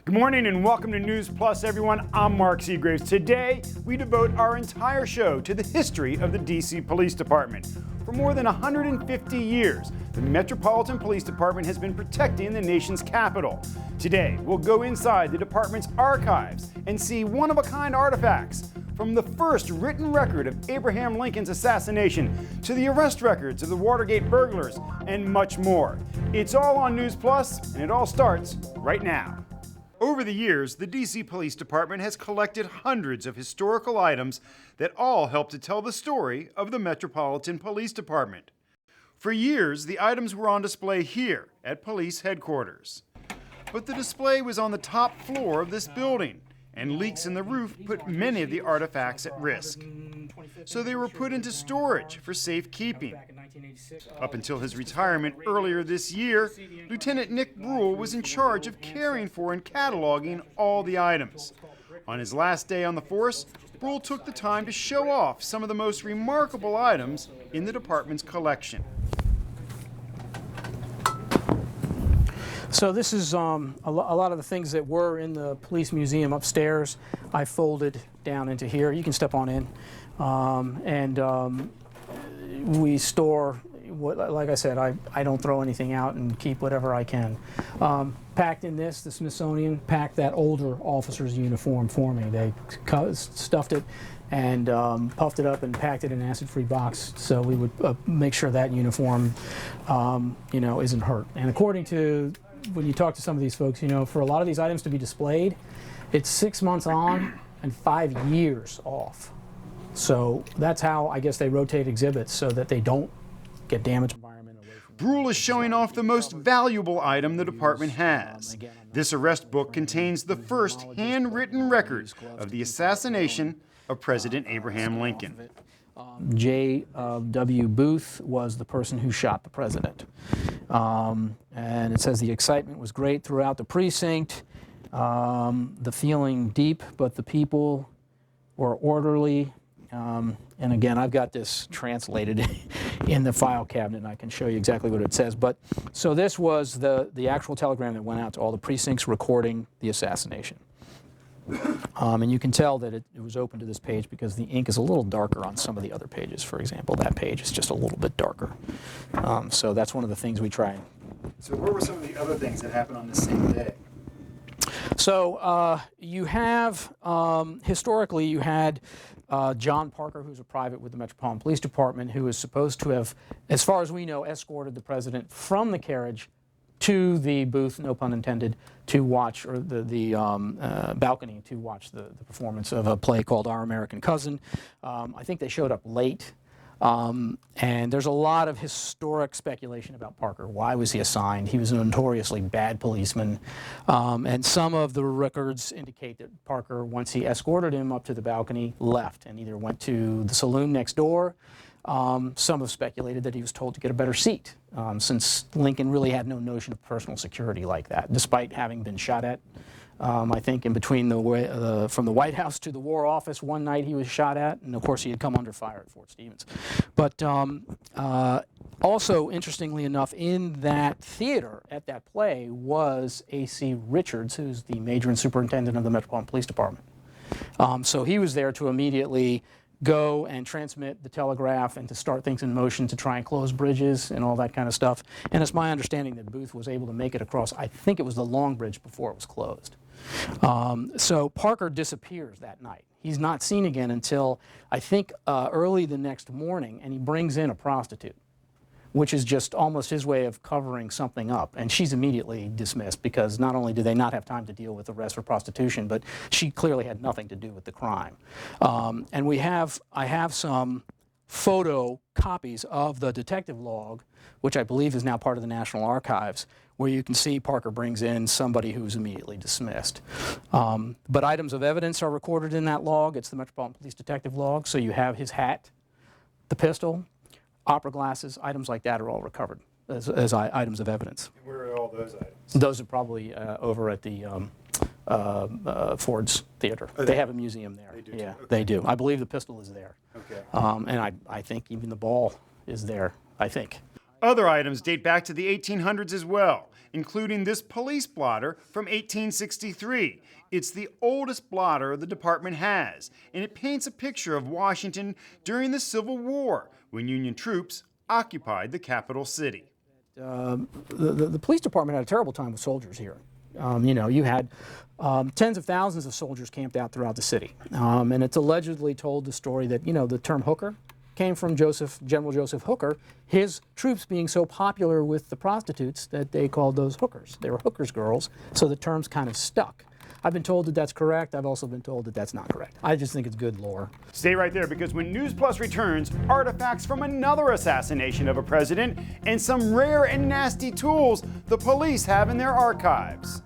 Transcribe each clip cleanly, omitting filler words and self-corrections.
Good morning and welcome to News Plus, everyone. I'm Mark Seagraves. Today, we devote our entire show to the history of the DC Police Department. For more than 150 years, the Metropolitan Police Department has been protecting the nation's capital. Today, we'll go inside the department's archives and see one-of-a-kind artifacts, from the first written record of Abraham Lincoln's assassination to the arrest records of the Watergate burglars and much more. It's all on News Plus, and it all starts right now. Over the years, the DC Police Department has collected hundreds of historical items that all help to tell the story of the Metropolitan Police Department. For years, the items were on display here at police headquarters. But the display was on the top floor of this building, and leaks in the roof put many of the artifacts at risk. So they were put into storage for safekeeping. Up until his retirement earlier this year, Lieutenant Nick Brule was in charge of caring for and cataloging all the items. On his last day on the force, Brule took the time to show off some of the most remarkable items in the department's collection. So this is a lot of the things that were in the police museum upstairs. I folded down into here. You can step on in. We store, like I said, I don't throw anything out and keep whatever I can. Packed in this, the Smithsonian packed that older officer's uniform for me. They stuffed it and puffed it up and packed it in an acid-free box, so we would make sure that uniform, isn't hurt. And according to when you talk to some of these folks, for a lot of these items to be displayed, it's 6 months on and 5 years off. So that's how I guess they rotate exhibits so that they don't get damaged. Brule is showing off the most valuable item the department has. This arrest book contains the first handwritten record of the assassination of President Abraham Lincoln. J.W. Booth was the person who shot the president. And it says the excitement was great throughout the precinct, the feeling deep, but the people were orderly. And again, I've got this translated in the file cabinet, and I can show you exactly what it says. But so this was the actual telegram that went out to all the precincts recording the assassination. And you can tell that it was open to this page because the ink is a little darker on some of the other pages. For example, that page is just a little bit darker. So that's one of the things we try. So what were some of the other things that happened on this same day? So you have, historically, you had John Parker, who's a private with the Metropolitan Police Department, who is supposed to have, as far as we know, escorted the president from the carriage to the booth, no pun intended, to watch, or the balcony to watch the performance of a play called Our American Cousin. I think they showed up late. And there's a lot of historic speculation about Parker. Why was he assigned? He was a notoriously bad policeman. And some of the records indicate that Parker, once he escorted him up to the balcony, left and either went to the saloon next door. Some have speculated that he was told to get a better seat, since Lincoln really had no notion of personal security like that, despite having been shot at. I think in between from the White House to the War Office, one night he was shot at, and of course he had come under fire at Fort Stevens. But also, interestingly enough, in that theater at that play was A.C. Richards, who's the major and superintendent of the Metropolitan Police Department. So he was there to immediately go and transmit the telegraph and to start things in motion to try and close bridges and all that kind of stuff. And it's my understanding that Booth was able to make it across, I think it was the Long Bridge before it was closed. So Parker disappears that night. He's not seen again until, I think, early the next morning, and he brings in a prostitute, which is just almost his way of covering something up. And she's immediately dismissed because not only do they not have time to deal with arrest for prostitution, but she clearly had nothing to do with the crime. And I have some photo copies of the detective log, which I believe is now part of the National Archives, where you can see Parker brings in somebody who's immediately dismissed. But items of evidence are recorded in that log. It's the Metropolitan Police Detective Log, so you have his hat, the pistol, opera glasses, items like that are all recovered as items of evidence. And where are all those items? Those are probably over at the Ford's Theater. They have a museum there. They do. Yeah, okay. They do. I believe the pistol is there. Okay. And I think even the ball is there, I think. Other items date back to the 1800s as well. including this police blotter from 1863. It's the oldest blotter the department has, and it paints a picture of Washington during the Civil War, when Union troops occupied the capital city. The police department had a terrible time with soldiers here. You had tens of thousands of soldiers camped out throughout the city. And it's allegedly told the story that, the term hooker came from General Joseph Hooker, his troops being so popular with the prostitutes that they called those hookers. They were hookers' girls, so the term's kind of stuck. I've been told that that's correct. I've also been told that that's not correct. I just think it's good lore. Stay right there, because when NewsPlus returns, artifacts from another assassination of a president and some rare and nasty tools the police have in their archives.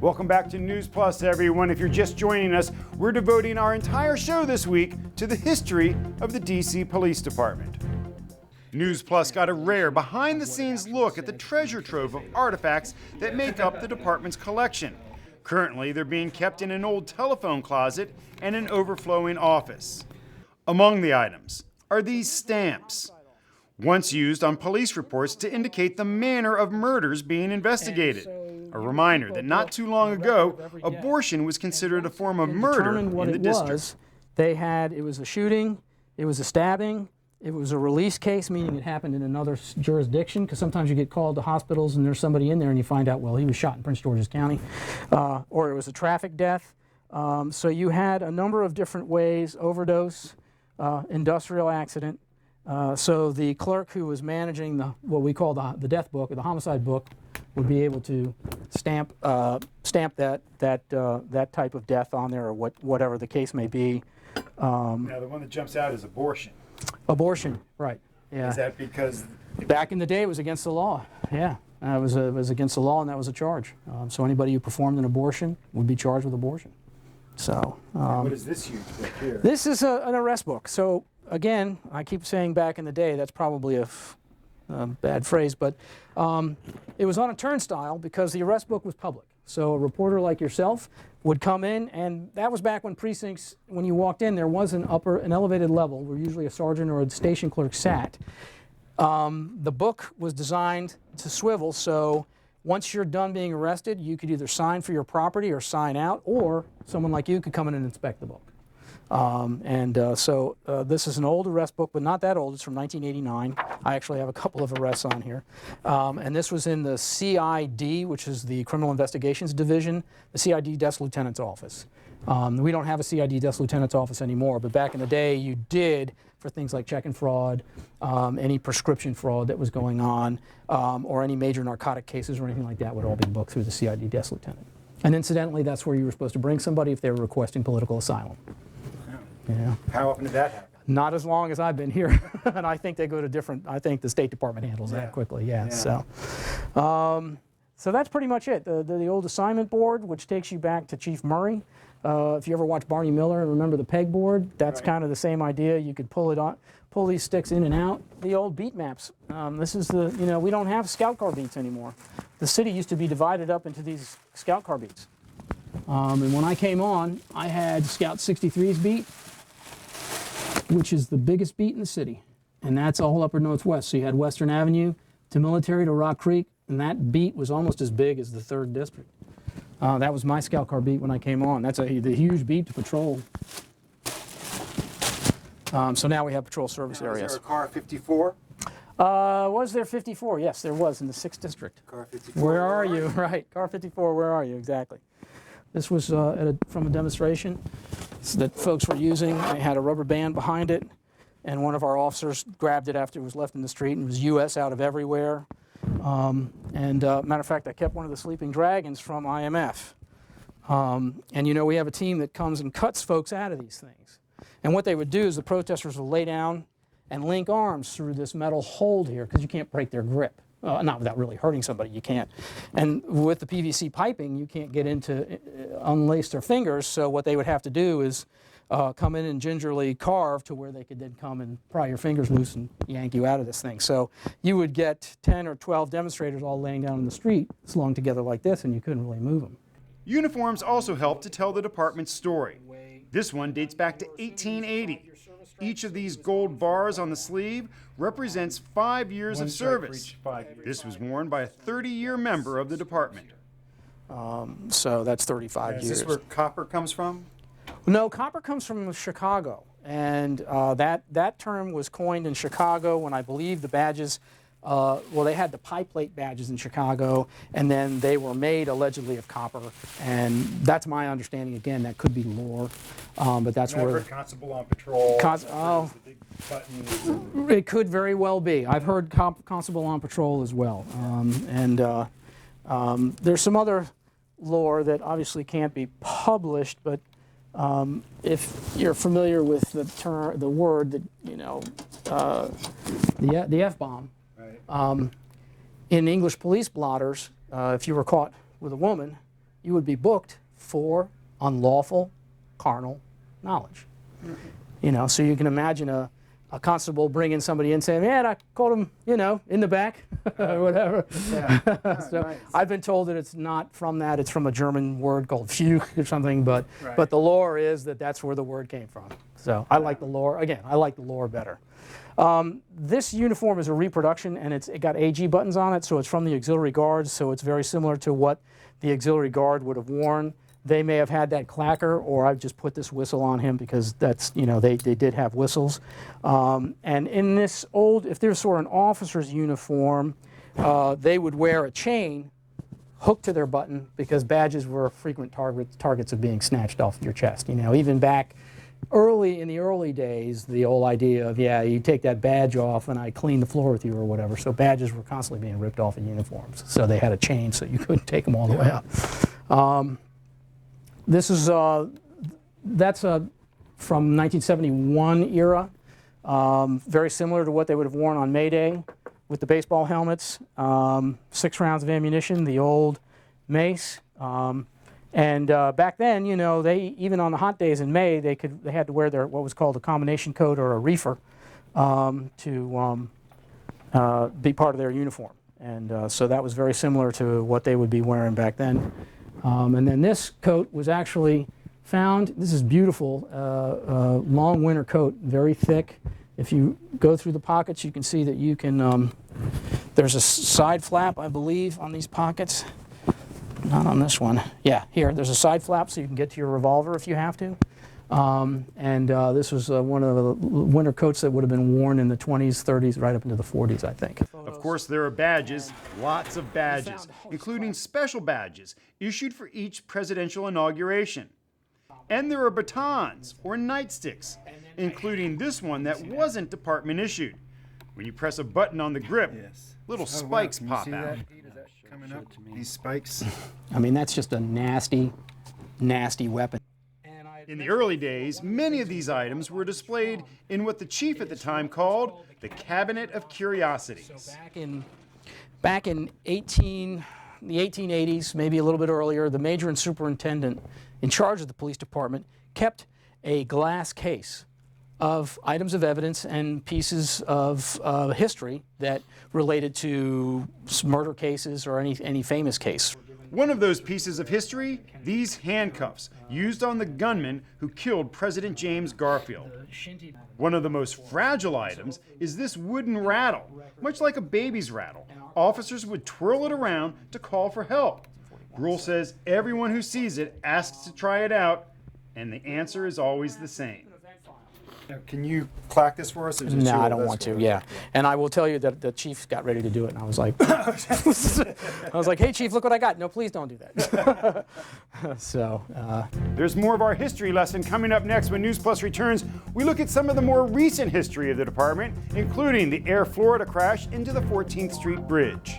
Welcome back to NewsPlus, everyone. If you're just joining us, we're devoting our entire show this week to the history of the DC Police Department. NewsPlus got a rare, behind-the-scenes look at the treasure trove of artifacts that make up the department's collection. Currently, they're being kept in an old telephone closet and an overflowing office. Among the items are these stamps, once used on police reports to indicate the manner of murders being investigated. A reminder that not too long ago, abortion was considered a form of murder in the district. It was a shooting, it was a stabbing, it was a release case, meaning it happened in another jurisdiction, because sometimes you get called to hospitals and there's somebody in there and you find out, well, he was shot in Prince George's County, or it was a traffic death. So you had a number of different ways: overdose, industrial accident. So the clerk who was managing what we call the death book, or the homicide book, would be able to stamp that type of death on there, or whatever the case may be. Now the one that jumps out is abortion. Abortion, right? Yeah. Is that because back in the day it was against the law? Yeah, it was against the law, and that was a charge. So anybody who performed an abortion would be charged with abortion. So what is this huge book here? This is an arrest book. So again, I keep saying back in the day. That's probably a bad phrase, but it was on a turnstile because the arrest book was public. So a reporter like yourself would come in, and that was back when precincts, when you walked in, there was an elevated level where usually a sergeant or a station clerk sat. The book was designed to swivel, so once you're done being arrested, you could either sign for your property or sign out, or someone like you could come in and inspect the book. So this is an old arrest book, but not that old. It's from 1989. I actually have a couple of arrests on here. And this was in the CID, which is the Criminal Investigations Division, the CID Desk Lieutenant's Office. We don't have a CID Desk Lieutenant's Office anymore, but back in the day you did, for things like check and fraud, any prescription fraud that was going on, or any major narcotic cases or anything like that would all be booked through the CID Desk Lieutenant. And incidentally, that's where you were supposed to bring somebody if they were requesting political asylum. Yeah. How often did that happen? Not as long as I've been here, and I think they go to different. I think the State Department handles that quickly. Yeah. So that's pretty much it. The old assignment board, which takes you back to Chief Murray. If you ever watch Barney Miller and remember the peg board, that's kind of the same idea. You could pull these sticks in and out. The old beat maps. This is we don't have scout car beats anymore. The city used to be divided up into these scout car beats. And when I came on, I had Scout 63's beat, which is the biggest beat in the city, and that's all upper northwest. So you had Western Avenue to Military to Rock Creek, and that beat was almost as big as the 3rd District. That was my scout car beat when I came on. That's the huge beat to patrol. So now we have patrol service areas. Was there a car 54? Was there 54? Yes, there was in the 6th District. Car 54. Where are you? Right, car 54, where are you? Exactly. This was from a demonstration that folks were using. They had a rubber band behind it, and one of our officers grabbed it after it was left in the street, and it was U.S. out of everywhere. Matter of fact, I kept one of the sleeping dragons from IMF. And we have a team that comes and cuts folks out of these things. And what they would do is the protesters would lay down and link arms through this metal hold here, because you can't break their grip. Not without really hurting somebody, you can't. And with the PVC piping, you can't get into unlace their fingers, so what they would have to do is come in and gingerly carve to where they could then come and pry your fingers loose and yank you out of this thing. So you would get 10 or 12 demonstrators all laying down in the street, slung together like this, and you couldn't really move them. Uniforms also help to tell the department's story. This one dates back to 1880. Each of these gold bars on the sleeve represents 5 years of service. This was worn by a 30-year member of the department. So that's 35 years. Is this where copper comes from? No, copper comes from Chicago, and that term was coined in Chicago when I believe the badges, well, they had the pie plate badges in Chicago, and then they were made allegedly of copper, and that's my understanding. Again, that could be lore, but that's where Constable on patrol. Oh, the big buttons. it could very well be. I've heard Constable on patrol as well, there's some other lore that obviously can't be published, but if you're familiar with the word that, the F-bomb, Right. In English police blotters, if you were caught with a woman, you would be booked for unlawful carnal knowledge. Mm-hmm. So you can imagine a constable bringing somebody in saying, man, I caught him, in the back, or whatever. Yeah. So Nice. I've been told that it's not from that. It's from a German word called Fuch or something, but Right. the lore is that that's where the word came from. So I like the lore. Again, I like the lore better. This uniform is a reproduction, and it got AG buttons on it, so it's from the auxiliary guards, so it's very similar to what the auxiliary guard would have worn. They may have had that clacker, or I've just put this whistle on him because that's, they did have whistles. And in this if this were an officer's uniform, they would wear a chain hooked to their button because badges were frequent targets of being snatched off your chest. Even back in the early days, the old idea of, you take that badge off and I clean the floor with you or whatever. So badges were constantly being ripped off of uniforms. So they had a chain so you couldn't take them all the way up. This is that's from 1971 era, very similar to what they would have worn on May Day with the baseball helmets, 6 rounds of ammunition, the old mace, and back then, they even on the hot days in May they had to wear their what was called a combination coat or a reefer to be part of their uniform, and so that was very similar to what they would be wearing back then. And then this coat was actually found. This is beautiful, long winter coat, very thick. If you go through the pockets, you can see that you can, there's a side flap, I believe, on these pockets. Not on this one. Yeah, here, there's a side flap so you can get to your revolver if you have to. This was one of the winter coats that would have been worn in the 20s, 30s, right up into the 40s, I think. Of course, there are badges, lots of badges, including special badges issued for each presidential inauguration. And there are batons or nightsticks, including this one that wasn't department issued. When you press a button on the grip, little spikes pop out. Coming up, these spikes. I mean, that's just a nasty, nasty weapon. In the early days, many of these items were displayed in what the chief at the time called the Cabinet of Curiosities. So back in the 1880s, maybe a little bit earlier, the major and superintendent in charge of the police department kept a glass case of items of evidence and pieces of history that related to murder cases or any famous case. One of those pieces of history, these handcuffs used on the gunman who killed President James Garfield. One of the most fragile items is this wooden rattle, much like a baby's rattle. Officers would twirl it around to call for help. Rule says everyone who sees it asks to try it out, and the answer is always the same. Now, can you clack this for us? No, I don't want to, yeah. And I will tell you that the chief got ready to do it, and I was like, hey, chief, look what I got. No, please don't do that. There's more of our history lesson coming up next when NewsPlus returns. We look at some of the more recent history of the department, including the Air Florida crash into the 14th Street Bridge.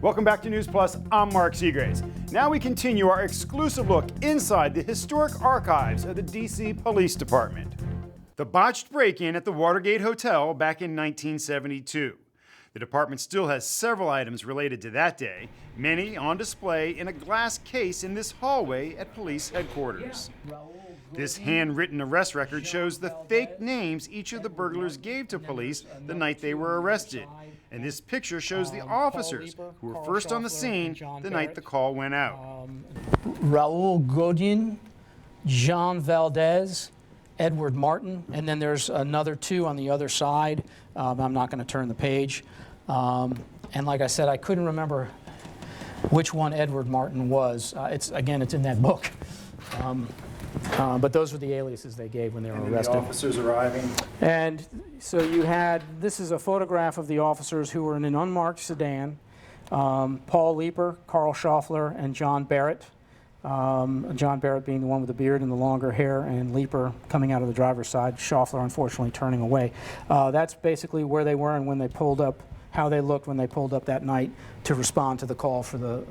Welcome back to NewsPlus. I'm Mark Seagraves. Now we continue our exclusive look inside the historic archives of the D.C. Police Department. The botched break-in at the Watergate Hotel back in 1972. The department still has several items related to that day, many on display in a glass case in this hallway at police headquarters. This handwritten arrest record shows the fake names each of the burglars gave to police the night they were arrested, And this picture shows the Paul officers Leeper, who were Carl first on the Schaeffler, scene and John the night Barrett. the call went out. Raul Godin, Jean Valdez, Edward Martin, and then there's another two on the other side. I'm not going to turn the page. And like I said, I couldn't remember which one Edward Martin was. It's in that book. But those were the aliases they gave when they were arrested. The officers arriving. And so this is a photograph of the officers who were in an unmarked sedan. Paul Leeper, Carl Schaeffler, and John Barrett. John Barrett being the one with the beard and the longer hair, and Leeper coming out of the driver's side, Schaeffler unfortunately turning away. That's basically where they were and when they pulled up, how they looked when they pulled up that night to respond to the call for the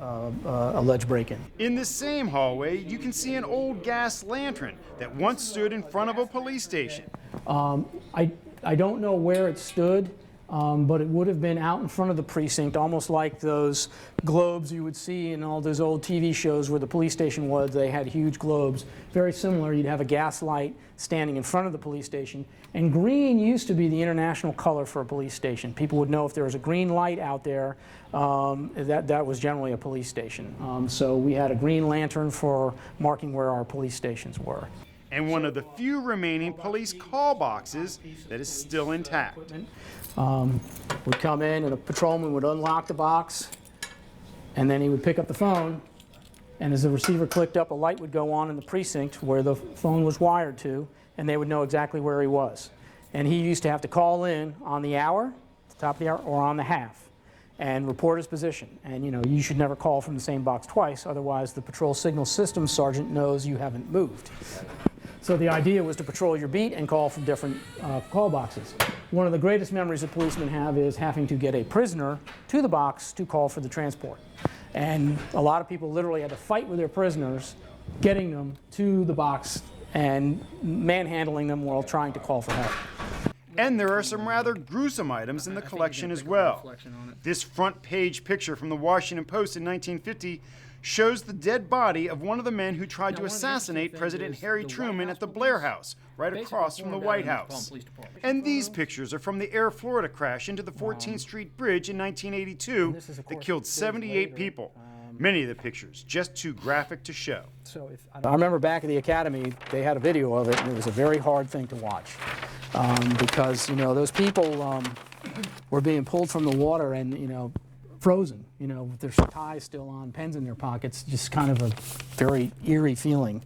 alleged break-in. In the same hallway, you can see an old gas lantern that once stood in front of a police station. I don't know where it stood, but it would have been out in front of the precinct, almost like those globes you would see in all those old TV shows where the police station was. They had huge globes. Very similar, you'd have a gas light standing in front of the police station. And green used to be the international color for a police station. People would know if there was a green light out there, that was generally a police station. So we had a green lantern for marking where our police stations were. And one of the few remaining police call boxes that is still intact. Would come in and a patrolman would unlock the box, and then he would pick up the phone, and as the receiver clicked up, a light would go on in the precinct where the phone was wired to, and they would know exactly where he was. And he used to have to call in on the hour, the top of the hour, or on the half, and report his position. And you should never call from the same box twice, otherwise the patrol signal systems sergeant knows you haven't moved. So the idea was to patrol your beat and call from different call boxes. One of the greatest memories that policemen have is having to get a prisoner to the box to call for the transport. And a lot of people literally had to fight with their prisoners, getting them to the box and manhandling them while trying to call for help. And there are some rather gruesome items in the collection as well. This front page picture from the Washington Post in 1950 shows the dead body of one of the men who tried to assassinate President Harry Truman at the Blair House, right across from the White House. And these pictures are from the Air Florida crash into the 14th Street Bridge in 1982 that killed 78 people. Many of the pictures just too graphic to show. So I remember back at the academy, they had a video of it, and it was a very hard thing to watch because those people were being pulled from the water and frozen, with their ties still on, pens in their pockets, just kind of a very eerie feeling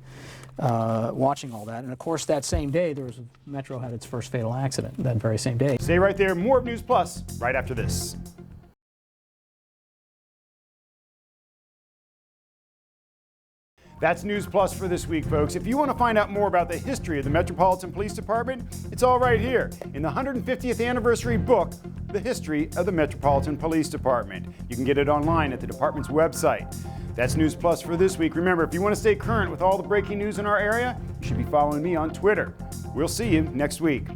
watching all that. And of course, that same day, Metro had its first fatal accident, that very same day. Stay right there, more of News Plus right after this. That's News Plus for this week, folks. If you want to find out more about the history of the Metropolitan Police Department, it's all right here in the 150th anniversary book, The History of the Metropolitan Police Department. You can get it online at the department's website. That's News Plus for this week. Remember, if you want to stay current with all the breaking news in our area, you should be following me on Twitter. We'll see you next week.